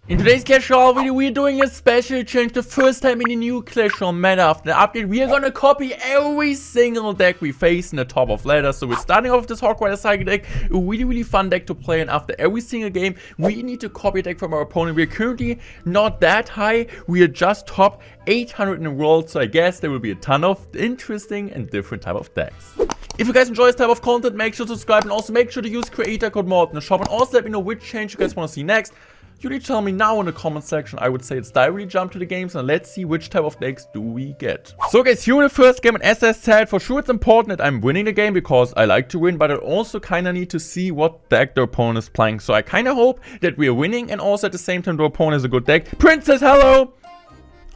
In today's Clash Royale video, we're doing a special change. The first time in the new Clash Royale meta after the update, we are gonna copy every single deck we face in the top of ladder. So we're starting off with this Hawk Rider Cycle deck, a really fun deck to play. And after every single game, we need to copy a deck from our opponent. We're currently not that high. We are just top 800 in the world. So I guess there will be a ton of interesting and different type of decks. If you guys enjoy this type of content, make sure to subscribe and also make sure to use creator code Morten in the shop. And also let me know which change you guys want to see next. You need to tell me now in the comment section. I would say it's directly jump to the games and let's see which type of decks do we get. So guys, here in the first game, and as I said, for sure it's important that I'm winning the game because I like to win, but I also kind of need to see what deck the opponent is playing. So I kind of hope that we are winning and also at the same time the opponent has a good deck. Princess, hello!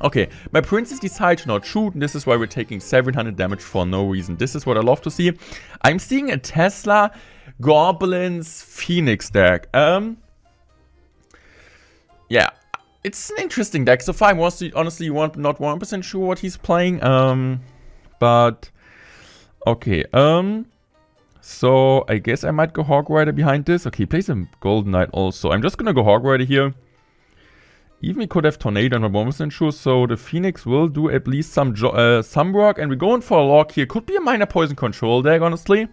Okay, my princess decided to not shoot, and this is why we're taking 700 damage for no reason. This is what I love to see. I'm seeing a Tesla Goblins Phoenix deck. Yeah, it's an interesting deck. So far, I'm honestly not 100% sure what he's playing. But okay. So I guess I might go Hawk Rider behind this. Okay, he plays a Golden Knight also. I'm just gonna go Hawk Rider here. Even he could have Tornado, I'm not 1% sure. So the Phoenix will do at least some work, and we're going for a lock here. Could be a minor poison control deck, honestly.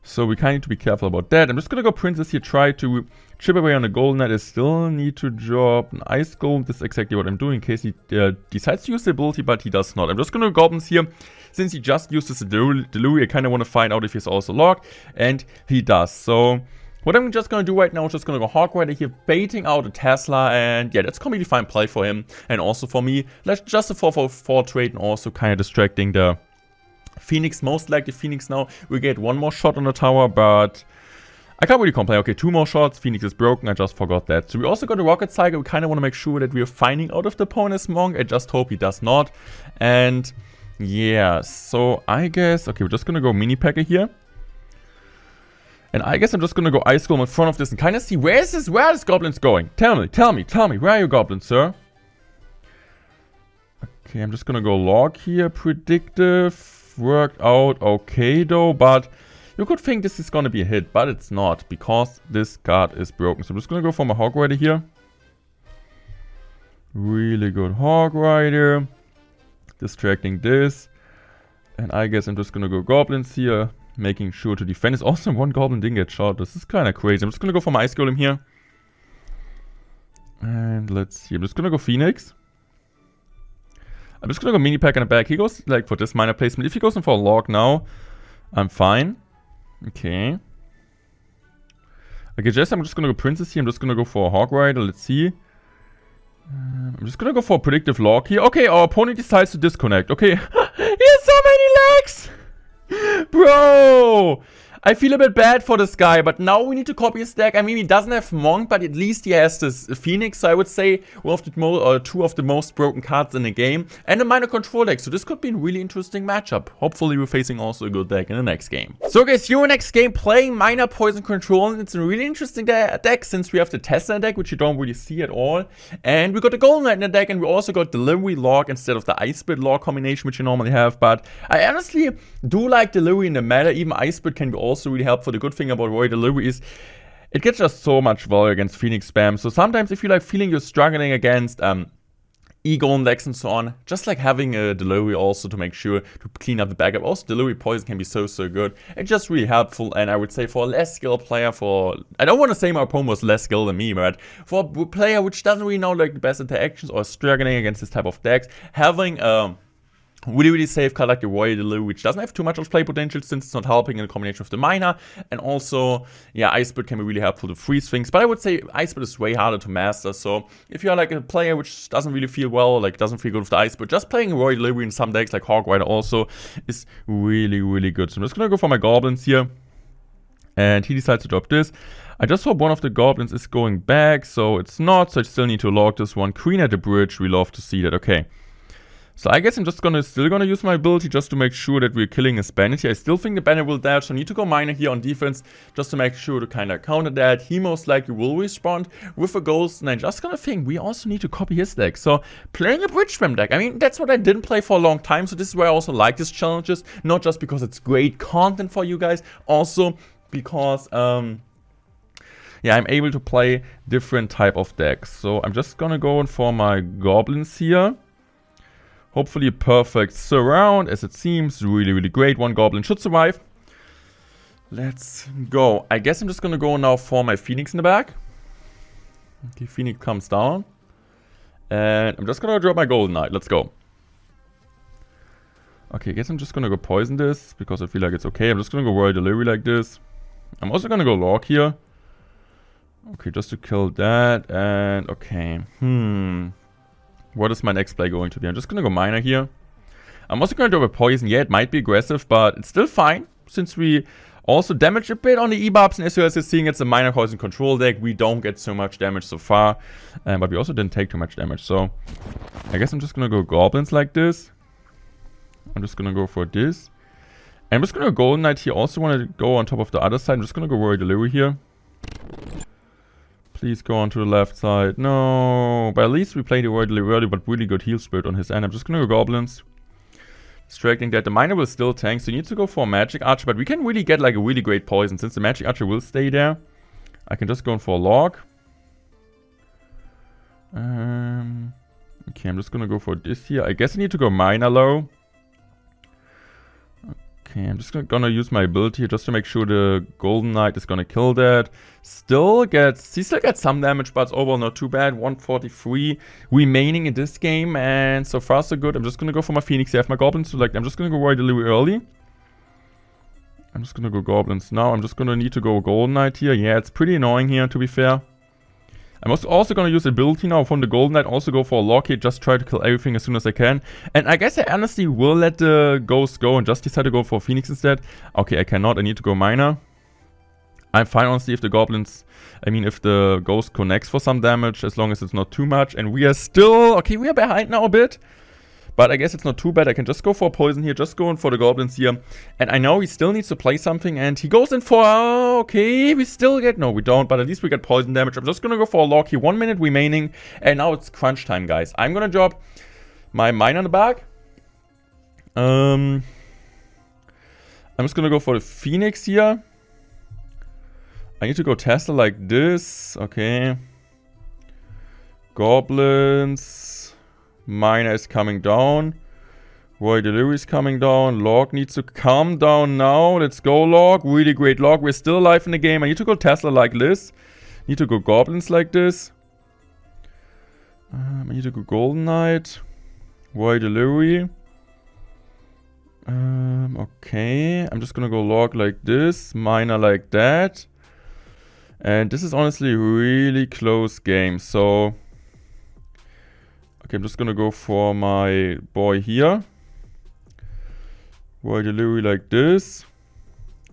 So we kind of need to be careful about that. I'm just gonna go Princess here, try to chip away on the Golden Knight. I still need to drop an Ice Golem. This is exactly what I'm doing in case he decides to use the ability, but he does not. I'm just gonna go Goblins here. Since he just used this Deliri, I kind of want to find out if he's also locked, and he does. So what I'm just gonna do right now is just gonna go Hawk Rider here, baiting out a Tesla, and yeah, that's completely fine play for him and also for me. Let's just a 4-4 trade and also kind of distracting the Phoenix. Most likely Phoenix now we get one more shot on the tower, but I can't really complain. Okay, 2 more shots. Phoenix is broken. I just forgot that. So we also got a Rocket Cycle. We kind of want to make sure that we are finding out if the opponent is Monk. I just hope he does not. And yeah, so I guess, okay, we're just going to go Mini Packer here. And I guess I'm just going to go Ice Golem in front of this and kind of see where is this Goblins going? Tell me, where are you Goblins, sir? Okay, I'm just going to go Log here. Predictive. Worked out okay though, but you could think this is gonna be a hit, but it's not because this card is broken. So I'm just gonna go for my Hawk Rider here. Really good Hawk Rider. Distracting this. And I guess I'm just gonna go Goblins here, making sure to defend. It's awesome, one Goblin didn't get shot. This is kind of crazy. I'm just gonna go for my Ice Golem here. And let's see, I'm just gonna go Phoenix. I'm just gonna go Mini Pack in the back. He goes like for this minor placement. If he goes in for a log now, I'm fine. Okay. Okay, I'm just gonna go Princess here. I'm just gonna go for a Hawk Rider. Let's see. I'm just gonna go for a predictive log here. Okay, our opponent decides to disconnect. Okay. He has so many legs! Bro! I feel a bit bad for this guy, but now we need to copy his deck. I mean, he doesn't have Monk, but at least he has this Phoenix, so I would say one of the two of the most broken cards in the game, and a minor control deck, so this could be a really interesting matchup. Hopefully we're facing also a good deck in the next game. So guys, here in the next game, playing minor poison control, and it's a really interesting deck since we have the Tesla deck, which you don't really see at all, and we got the Golden Knight in the deck, and we also got Delivery Log instead of the Ice Spit Log combination, which you normally have, but I honestly do like Delivery in the meta. Even Ice Spit can be also really helpful. The good thing about Royal Delivery is it gets just so much value against Phoenix spam. So sometimes if you like feeling you're struggling against ego and decks and so on, just like having a Delivery also to make sure to clean up the backup. Also Delivery Poison can be so good. It's just really helpful, and I would say for a less skilled player, I don't want to say my opponent was less skilled than me, but for a player which doesn't really know like the best interactions or struggling against this type of decks, having really safe card like the Royal Delivery, which doesn't have too much of play potential since it's not helping in a combination with the minor. And also, yeah, Ice Spit can be really helpful to freeze things. But I would say Ice Spit is way harder to master. So if you're like a player which doesn't really feel well, like doesn't feel good with the Ice Spit, just playing Royal Delivery in some decks like Hawk Rider also is really good. So I'm just gonna go for my Goblins here. And he decides to drop this. I just hope one of the Goblins is going back. So it's not, so I still need to log this one. Queen at the bridge, we love to see that. Okay. So I guess I'm just still gonna use my ability just to make sure that we're killing his bandit here. I still think the bandit will dash, so I need to go minor here on defense just to make sure to kind of counter that. He most likely will respond with a ghost, and I'm just gonna think we also need to copy his deck. So playing a bridge spam deck, I mean, that's what I didn't play for a long time, so this is why I also like these challenges. Not just because it's great content for you guys, also because yeah, I'm able to play different type of decks. So I'm just gonna go in for my goblins here. Hopefully a perfect surround, as it seems. Really, really great. One goblin should survive. Let's go. I guess I'm just gonna go now for my Phoenix in the back. Okay, Phoenix comes down. And I'm just gonna drop my Golden Knight. Let's go. Okay, I guess I'm just gonna go poison this, because I feel like it's okay. I'm just gonna go Royal Delivery like this. I'm also gonna go Log here. Okay, just to kill that. And okay. What is my next play going to be? I'm just gonna go Miner here. I'm also gonna drop a poison. Yeah, it might be aggressive, but it's still fine. Since we also damage a bit on the E-Bobs, and as you guys are seeing, it's a Miner poison control deck. We don't get so much damage so far. But we also didn't take too much damage. So I guess I'm just gonna go Goblins like this. I'm just gonna go for this. And I'm just gonna go Golden Knight here. Also want to go on top of the other side. I'm just gonna go Royal Delivery here. Please go on to the left side. No. But at least we played the Royal Delivery early, but really good heal spirit on his end. I'm just gonna go Goblins. Distracting that. The Miner will still tank, so you need to go for a Magic Archer. But we can really get like a really great poison. Since the Magic Archer will stay there, I can just go in for a Log. Okay, I'm just gonna go for this here. I guess I need to go Miner low. Okay, I'm just gonna use my ability here just to make sure the Golden Knight is gonna kill that. He still gets some damage, but it's overall not too bad. 143 remaining in this game, and so far so good. I'm just gonna go for my Phoenix here. I have my Goblins select. I'm just gonna go Royal Delivery early. I'm just gonna go Goblins now. I'm just gonna need to go Golden Knight here. Yeah, it's pretty annoying here, to be fair. I'm also going to use ability now from the Golden Knight. Also go for a Lock here. Just try to kill everything as soon as I can. And I guess I honestly will let the Ghost go and just decide to go for Phoenix instead. Okay, I cannot. I need to go Miner. I'm fine, honestly, if the Goblins... I mean, if the Ghost connects for some damage, as long as it's not too much. And we are still... Okay, we are behind now a bit. But I guess it's not too bad. I can just go for a poison here. Just go in for the Goblins here. And I know he still needs to play something. And he goes in for... Okay, we still get... No, we don't. But at least we get poison damage. I'm just going to go for a Lock here. 1 minute remaining. And now it's crunch time, guys. I'm going to drop my Miner in the back. I'm just going to go for the Phoenix here. I need to go Tesla like this. Okay. Goblins... Miner is coming down. Royal Delivery is coming down. Log needs to calm down now. Let's go, Log. Really great Log. We're still alive in the game. I need to go Tesla like this. Need to go Goblins like this. I need to go Golden Knight. Royal Delivery. Okay. I'm just gonna go Log like this. Miner like that. And this is honestly a really close game. So... Okay, I'm just gonna go for my boy here. Royal Delivery like this.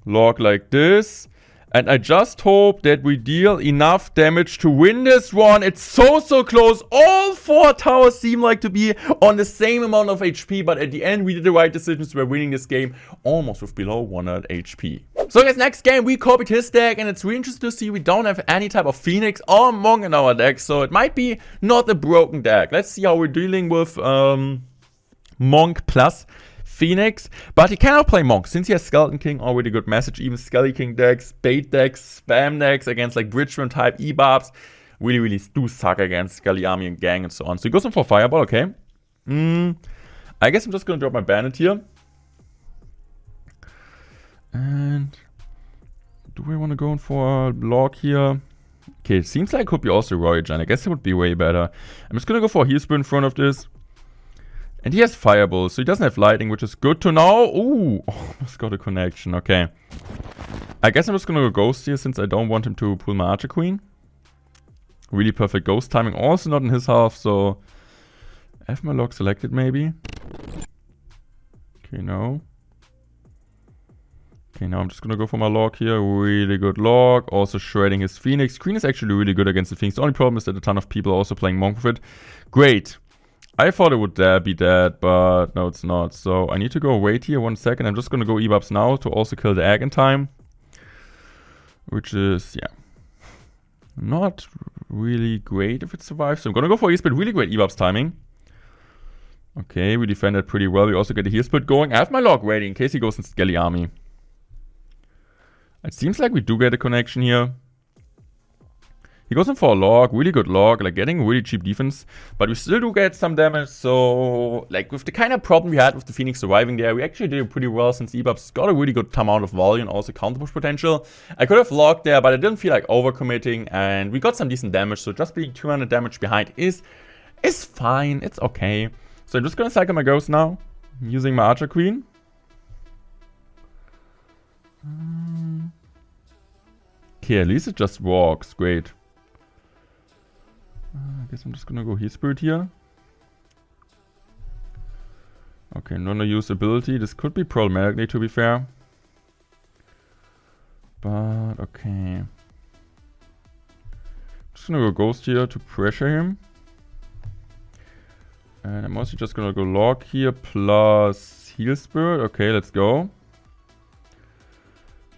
Log like this. And I just hope that we deal enough damage to win this one. It's so close. All 4 towers seem like to be on the same amount of HP. But at the end, we did the right decisions. We're winning this game almost with below 100 HP. So guys, next game, we copied his deck. And it's really interesting to see we don't have any type of Phoenix or Monk in our deck. So it might be not a broken deck. Let's see how we're dealing with Monk plus Phoenix, but he cannot play Monk since he has Skeleton King, already good message. Even Skelly King decks, bait decks, spam decks against like Bridgman type E-Bobs really do suck against Skelly Army and Gang and so on. So he goes in for Fireball, okay. I guess I'm just gonna drop my Bandit here. And do we want to go in for a Log here? Okay, it seems like it could be also Royal Gen. I guess it would be way better. I'm just gonna go for a Heal Spirit in front of this. And he has Fireball, so he doesn't have Lightning, which is good to know. Ooh, almost got a connection, okay. I guess I'm just gonna go Ghost here, since I don't want him to pull my Archer Queen. Really perfect Ghost timing, also not in his half, so... I have my Log selected, maybe. Okay, no. Okay, now I'm just gonna go for my Log here. Really good Log. Also shredding his Phoenix. Queen is actually really good against the Phoenix. The only problem is that a ton of people are also playing Monk with it. Great. I thought it would be dead, but no, it's not. So I need to go wait here 1 second. I'm just going to go E-Bobs now to also kill the egg in time. Which is, yeah, not really great if it survives. So I'm going to go for E-Split. Really great E-Bobs timing. Okay, we defended pretty well. We also get the heal split going. I have my Log ready in case he goes in Skelly Army. It seems like we do get a connection here. He goes in for a log, really good log, like getting really cheap defense. But we still do get some damage, so like with the kind of problem we had with the Phoenix surviving there, we actually did pretty well since Ebub's got a really good amount of volume, also counter push potential. I could have logged there, but I didn't feel like overcommitting, and we got some decent damage, so just being 200 damage behind is fine, it's okay. So I'm just gonna cycle my ghost now, using my Archer Queen. Okay, at least it just walks, great. I guess I'm just gonna go Heal Spirit here. Okay, no use ability. This could be problematic, to be fair. But, okay. Just gonna go Ghost here to pressure him. And I'm also just gonna go Log here plus Heal Spirit. Okay, let's go.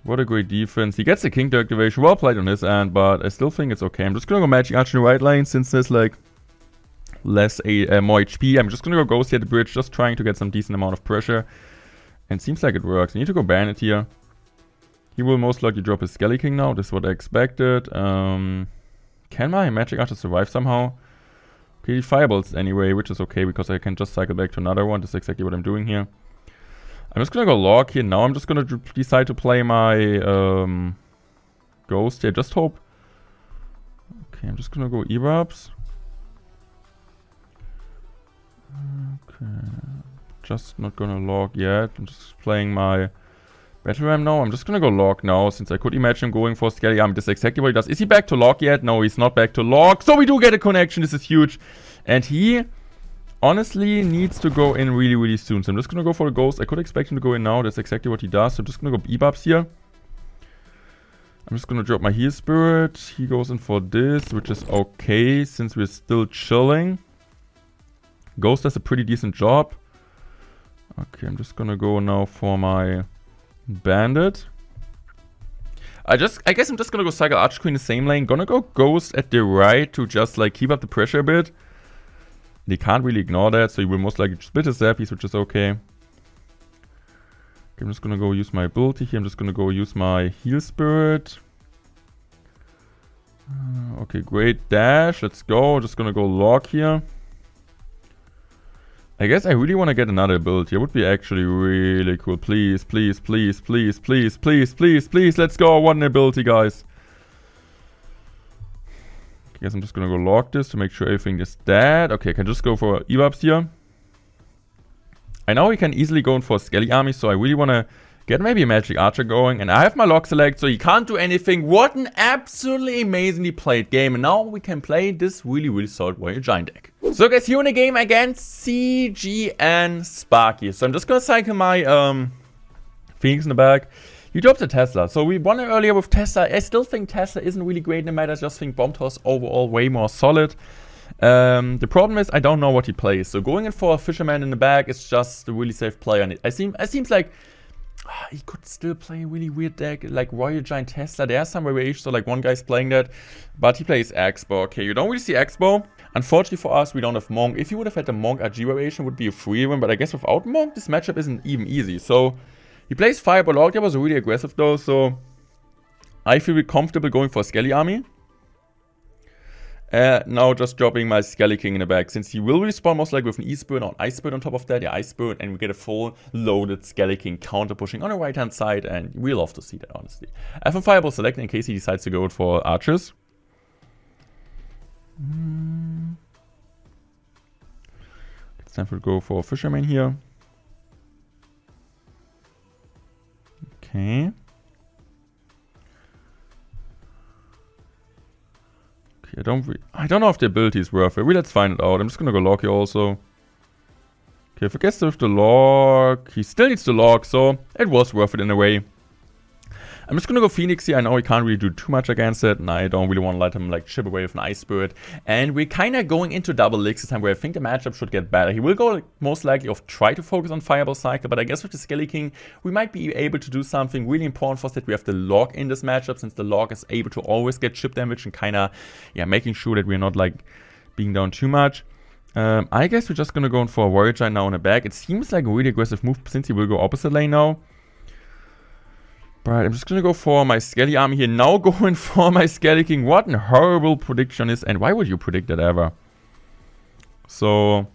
What a great defense. He gets the King activation. Well played on his end, but I still think it's okay. I'm just gonna go Magic Archer in the right lane since there's like more HP. I'm just gonna go Ghost here at the bridge, just trying to get some decent amount of pressure. And seems like it works. I need to go Bandit here. He will most likely drop his Skelly King now. This is what I expected. Can my Magic Archer survive somehow? Okay, he fireballs anyway, which is okay because I can just cycle back to another one. That's exactly what I'm doing here. I'm just gonna go Log here. Now I'm just gonna decide to play my Ghost here. Just hope. Okay, I'm just gonna go Erupts. Okay. Just not gonna Log yet. I'm just playing my Battle Ram now. I'm just gonna go Log now since I could imagine him going for Skelly Army. This is exactly what he does. Is he back to Log yet? No, he's not back to Log. So we do get a connection. This is huge. And he honestly needs to go in really, really soon. So I'm just gonna go for the Ghost. I could expect him to go in now. That's exactly what he does. So I'm just gonna go Ebubs here. I'm just gonna drop my Heal Spirit. He goes in for this, which is okay since we're still chilling. Ghost does a pretty decent job. Okay, I'm just gonna go now for my Bandit. I guess I'm just gonna go cycle Archer Queen in the same lane. Gonna go Ghost at the right to just like keep up the pressure a bit. They can't really ignore that, so he will most likely split his Zappies, which is okay. Okay, I'm just gonna go use my ability here. I'm just gonna go use my Heal Spirit. Okay, great dash. Let's go. Just gonna go Log here. I guess I really want to get another ability. It would be actually really cool. Please, please, please, please, please, please, please, please. Let's go. One ability, guys. I guess I'm just gonna go Log this to make sure everything is dead. Okay, I can just go for Erupts here. I know we can easily go in for a Skelly Army, so I really want to get maybe a Magic Archer going. And I have my Log select, so he can't do anything. What an absolutely amazingly played game. And now we can play this really, really solid Warrior Giant deck. So guys, here in the game against CG and Sparky. So I'm just gonna cycle my Phoenix in the back. He drops a Tesla. So we won it earlier with Tesla. I still think Tesla isn't really great in the meta. I just think Bomb Toss overall way more solid. The problem is I don't know what he plays. So going in for a Fisherman in the back is just a really safe play on it. It seems like he could still play a really weird deck like Royal Giant Tesla. There are some variations, so like one guy's playing that, but he plays Expo. Okay, you don't really see Expo. Unfortunately for us, we don't have Monk. If you would have had the Monk RG variation, it would be a free win, but I guess without Monk, this matchup isn't even easy. So he plays Fireball out. That was really aggressive though, so I feel really comfortable going for a Skelly Army. Now just dropping my Skelly King in the back, since he will respawn most likely with an E-Spirit or an Ice-Spirit on top of that. Yeah, Ice-Spirit, and we get a full loaded Skelly King counter pushing on the right hand side, and we love to see that, honestly. I have a Fireball selected in case he decides to go for Archers. It's time to go for Fisherman here. Okay. I don't know if the ability is worth it. Let's find it out. I'm just gonna go Log here also. Okay, if I guess with the Log, he still needs the Log, so it was worth it in a way. I'm just gonna go Phoenix here. I know he can't really do too much against it, and I don't really want to let him like chip away with an Ice Spirit. And we're kind of going into double licks this time, where I think the matchup should get better. He will go like, most likely try to focus on Fireball Cycle, but I guess with the Skelly King, we might be able to do something really important for us, that we have the Log in this matchup, since the Log is able to always get chip damage and kind of, yeah, making sure that we're not like being down too much. I guess we're just gonna go in for a Warrior Giant now in the back. It seems like a really aggressive move since he will go opposite lane now. Right, I'm just gonna go for my Skelly army here. Now going for my Skelly King. What a horrible prediction is. And why would you predict that ever? So,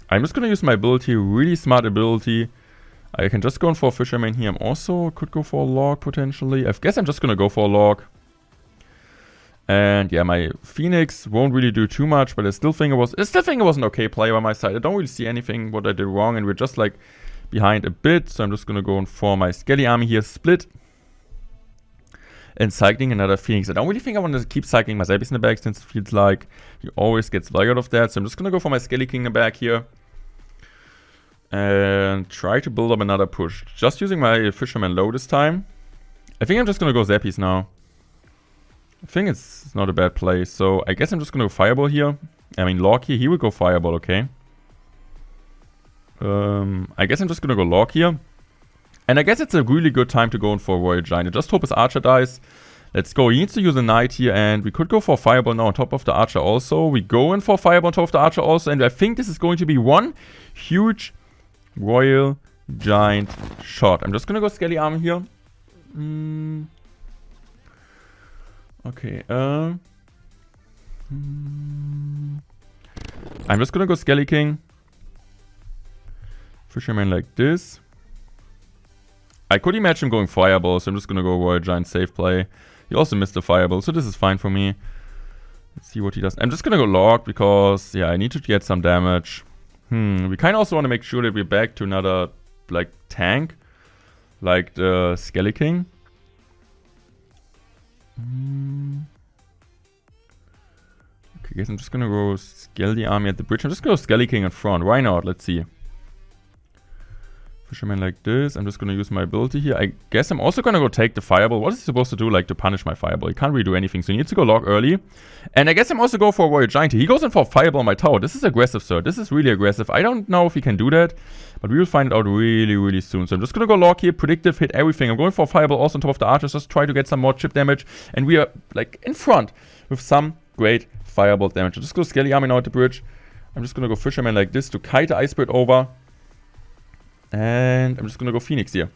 I'm just gonna use my ability. Really smart ability. I can just go in for a Fisherman here. I'm also could go for a Log potentially. I guess I'm just gonna go for a Log. And yeah, my Phoenix won't really do too much, but I still think it was an okay play by my side. I don't really see anything what I did wrong, and we're just like behind a bit. So I'm just gonna go in for my Skelly army here, split, and cycling another Phoenix. I don't really think I want to keep cycling my Zappies in the back, since it feels like he always gets value out of that. So I'm just gonna go for my Skelly King in the back here. And try to build up another push. Just using my Fisherman low this time. I think I'm just gonna go Zappies now. I think it's not a bad play. So I guess I'm just gonna go Fireball here. I mean Log here. He will go Fireball, okay. I guess I'm just gonna go Log here. And I guess it's a really good time to go in for a Royal Giant. I just hope his Archer dies. Let's go. He needs to use a Knight here, and we could go for Fireball now on top of the Archer also. We go in for Fireball on top of the Archer also, and I think this is going to be one huge Royal Giant shot. I'm just gonna go Skelly army here. Okay, I'm just gonna go Skelly King. Fisherman like this. I could imagine him going Fireball, so I'm just gonna go Royal Giant safe play. He also missed the Fireball, so this is fine for me. Let's see what he does. I'm just gonna go Log because, yeah, I need to get some damage. We kind of also want to make sure that we're back to another, like, tank. Like the Skelly King. Okay, guess I'm just gonna go Skelly army at the bridge. I'm just gonna go Skelly King in front. Why not? Let's see. Fisherman like this. I'm just gonna use my ability here. I guess I'm also gonna go take the Fireball. What is he supposed to do, like, to punish my Fireball? He can't really do anything, so he needs to go Log early. And I guess I'm also go for a Royal Giant here. He goes in for a Fireball on my tower. This is aggressive, sir. This is really aggressive. I don't know if he can do that, but we will find it out really, really soon. So I'm just gonna go Log here. Predictive, hit everything. I'm going for a Fireball also on top of the Archers. Just try to get some more chip damage. And we are, like, in front with some great Fireball damage. I'll just go Skelly army now at the bridge. I'm just gonna go Fisherman like this to kite the Ice Bird over. And I'm just gonna go Phoenix here.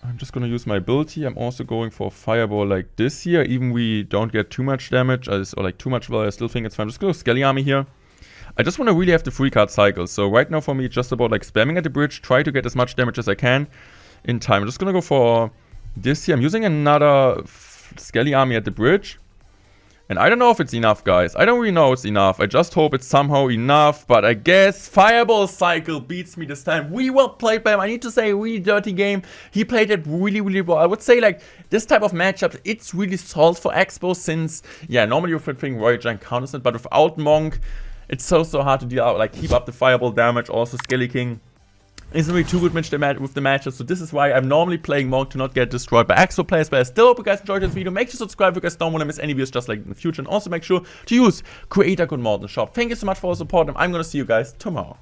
I'm just gonna use my ability. I'm also going for a Fireball like this here. Even we don't get too much damage, or like too much value, I still think it's fine. I'm just gonna go Skelly army here. I just want to really have the 3-card cycle. So right now for me, it's just about like spamming at the bridge. Try to get as much damage as I can in time. I'm just gonna go for this here. I'm using another Skelly army at the bridge. And I don't know if it's enough, guys. I don't really know it's enough. I just hope it's somehow enough. But I guess Fireball cycle beats me this time. Really well played by him. I need to say, a really dirty game. He played it really, really well. I would say, like, this type of matchup, it's really solved for Expo since, yeah, normally you're thinking Royal Giant counters it. But without Monk, it's so hard to deal out. Like, keep up the Fireball damage. Also, Skelly King isn't really too good with the matches, so this is why I'm normally playing Monk to not get destroyed by Expo players, but I still hope you guys enjoyed this video. Make sure to subscribe if you guys don't want to miss any videos just like in the future, and also make sure to use Creator Code Morten Shop. Thank you so much for all the support, and I'm gonna see you guys tomorrow.